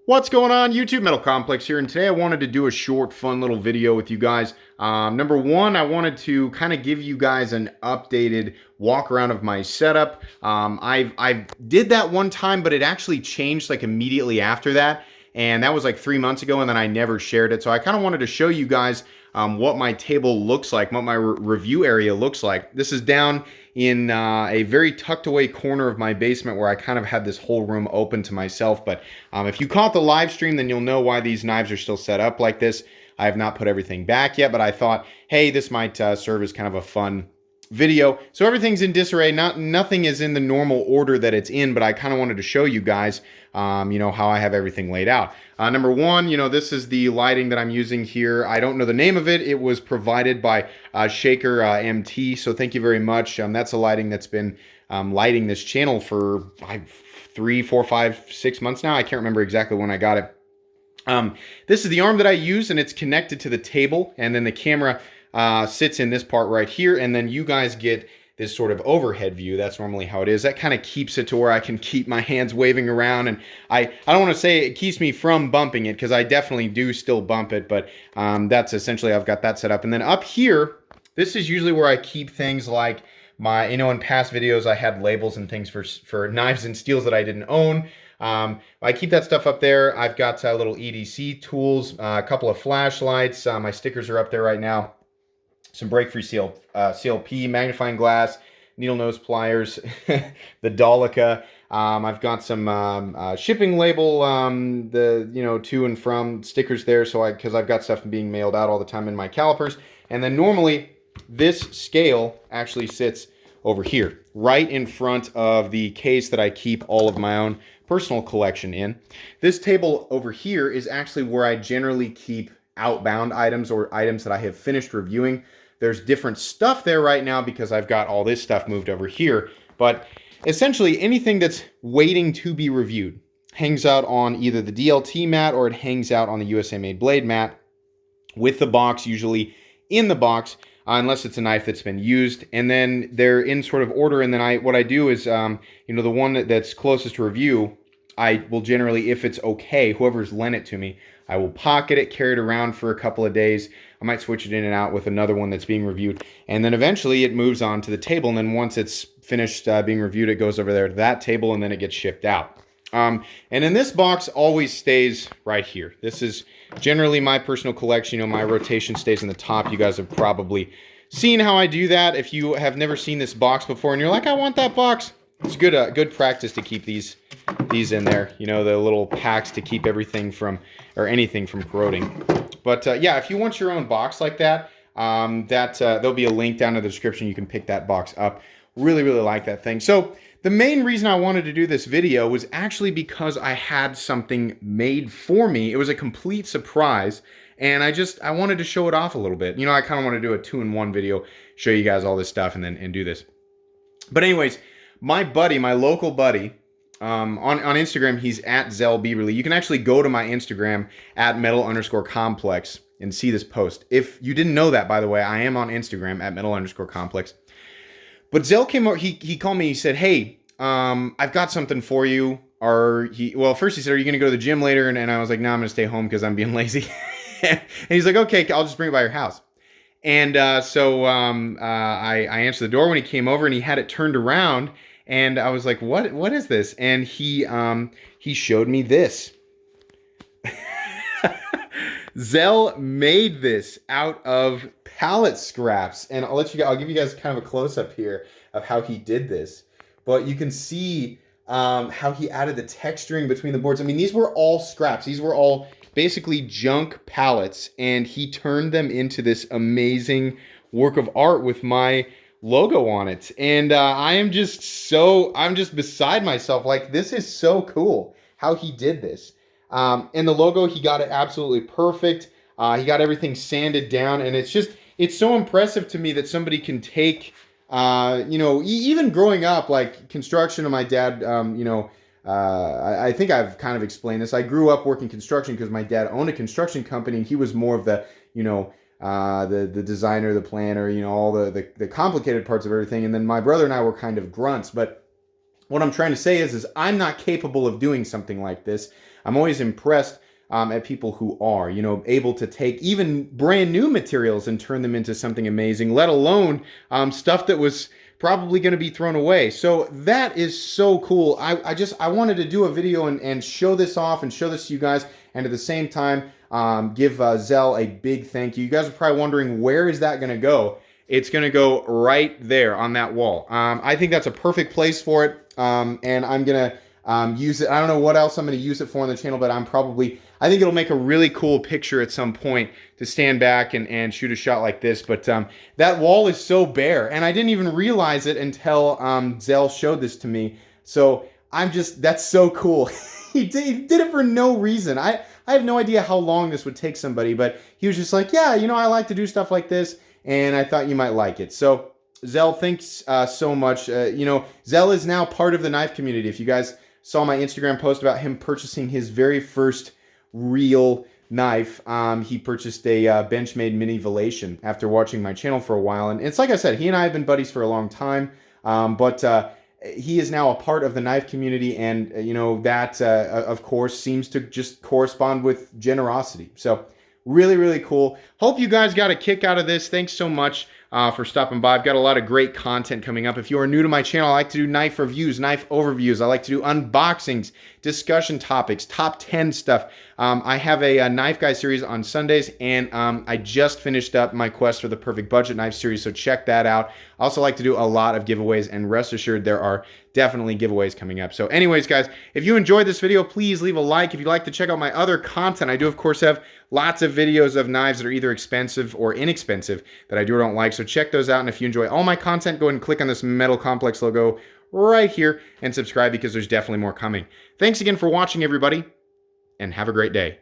What's going on, YouTube? Metal Complex here, and today I wanted to do a short, fun little video with you guys. Number one, I wanted to kind of give you guys an updated walk around of my setup. I did that one time, but it actually changed like immediately after that, and that was like 3 months ago, and then I never shared it. So I kind of wanted to show you guys what my table looks like, what my review area looks like. This is down in a very tucked away corner of my basement where I kind of had this whole room open to myself. But if you caught the live stream, then you'll know why these knives are still set up like this. I have not put everything back yet, but I thought, hey, this might serve as kind of a fun video. So everything's in disarray. Nothing is in the normal order that it's in, but I kind of wanted to show you guys, how I have everything laid out. Number one, this is the lighting that I'm using here. I don't know the name of it. It was provided by Shaker MT, so thank you very much. That's a lighting that's been lighting this channel for 3, 4, 5, 6 months now. I can't remember exactly when I got it. This is the arm that I use, and it's connected to the table, and then the camera sits in this part right here, and then you guys get this sort of overhead view. That's normally how it is. That kind of keeps it to where I can keep my hands waving around, and I don't want to say it keeps me from bumping it, because I definitely do still bump it, but that's essentially, I've got that set up. And then up here, this is usually where I keep things like my, in past videos I had labels and things for knives and steels that I didn't own. I keep that stuff up there. I've got little EDC tools, a couple of flashlights. My stickers are up there right now. Some break-free CLP, magnifying glass, needle nose pliers, the Dolica. I've got some shipping label, the to and from stickers there, because I've got stuff being mailed out all the time in my calipers. And then normally this scale actually sits over here, right in front of the case that I keep all of my own personal collection in. This table over here is actually where I generally keep outbound items or items that I have finished reviewing. There's different stuff there right now because I've got all this stuff moved over here, but essentially anything that's waiting to be reviewed hangs out on either the DLT mat or it hangs out on the USA Made Blade mat with the box usually in the box, unless it's a knife that's been used, and then they're in sort of order. And then what I do is, the one that's closest to review, I will generally, if it's okay, whoever's lent it to me, I will pocket it, carry it around for a couple of days. I might switch it in and out with another one that's being reviewed, and then eventually it moves on to the table. And then once it's finished being reviewed, it goes over there to that table, and then it gets shipped out. And then this box always stays right here. This is generally my personal collection. My rotation stays in the top. You guys have probably seen how I do that. If you have never seen this box before and you're like, I want that box, it's good practice to keep these in there. The little packs to keep everything from, or anything from corroding. But yeah, if you want your own box like that, there'll be a link down in the description. You can pick that box up. Really, really like that thing. So the main reason I wanted to do this video was actually because I had something made for me. It was a complete surprise, and I wanted to show it off a little bit. I kind of want to do a 2-in-1 video, show you guys all this stuff, and do this. But anyways, my local buddy, on Instagram, he's at Zell Bieberly. You can actually go to my Instagram at metal_complex and see this post. If you didn't know that, by the way, I am on Instagram at metal_complex. But Zell came over, he called me, he said, hey, I've got something for you. First he said, are you going to go to the gym later? And I was like, no, I'm going to stay home because I'm being lazy. And he's like, okay, I'll just bring it by your house. And so I answered the door when he came over, and he had it turned around, and I was like, what is this? And he showed me this. Zell made this out of pallet scraps, and I'll give you guys kind of a close-up here of how he did this. But you can see how he added the texturing between the boards. I mean, these were all scraps. These were all basically junk pallets, and he turned them into this amazing work of art with my logo on it. And I'm just beside myself. Like, this is so cool how he did this. And the logo, he got it absolutely perfect. He got everything sanded down, and it's so impressive to me that somebody can take, even growing up, like construction, and my dad, I think I've kind of explained this. I grew up working construction because my dad owned a construction company, and he was more of the, the designer, the planner, all the complicated parts of everything. And then my brother and I were kind of grunts. But What I'm trying to say is I'm not capable of doing something like this. I'm always impressed at people who are, you know, able to take even brand new materials and turn them into something amazing, let alone stuff that was probably going to be thrown away. So that is so cool. I wanted to do a video and show this off and show this to you guys, and at the same time give Zell a big thank you. You guys are probably wondering, where is that going to go? It's going to go right there on that wall. I think that's a perfect place for it, and I'm going to use it. I don't know what else I'm going to use it for on the channel, but I think it'll make a really cool picture at some point to stand back and shoot a shot like this. But that wall is so bare, and I didn't even realize it until Zell showed this to me. So that's so cool. He did it for no reason. I have no idea how long this would take somebody, but he was just like, yeah, you know, I like to do stuff like this, and I thought you might like it. So Zell, thanks so much. You know, Zell is now part of the knife community. If you guys saw my Instagram post about him purchasing his very first real knife, he purchased a Benchmade Mini Velation after watching my channel for a while. And it's like I said, he and I have been buddies for a long time, but he is now a part of the knife community, and you know, that of course seems to just correspond with generosity. So really, really cool. Hope you guys got a kick out of this. Thanks so much for stopping by. I've got a lot of great content coming up. If you are new to my channel, I like to do knife reviews, knife overviews. I like to do unboxings, discussion topics, top 10 stuff. I have a knife guy series on Sundays, and I just finished up my quest for the perfect budget knife series, so check that out. I also like to do a lot of giveaways, and rest assured there are definitely giveaways coming up. So anyways, guys, if you enjoyed this video, please leave a like. If you'd like to check out my other content, I do of course have lots of videos of knives that are either expensive or inexpensive that I do or don't like, so check those out. And if you enjoy all my content, go ahead and click on this Metal Complex logo right here and subscribe, because there's definitely more coming. Thanks again for watching, everybody, and have a great day.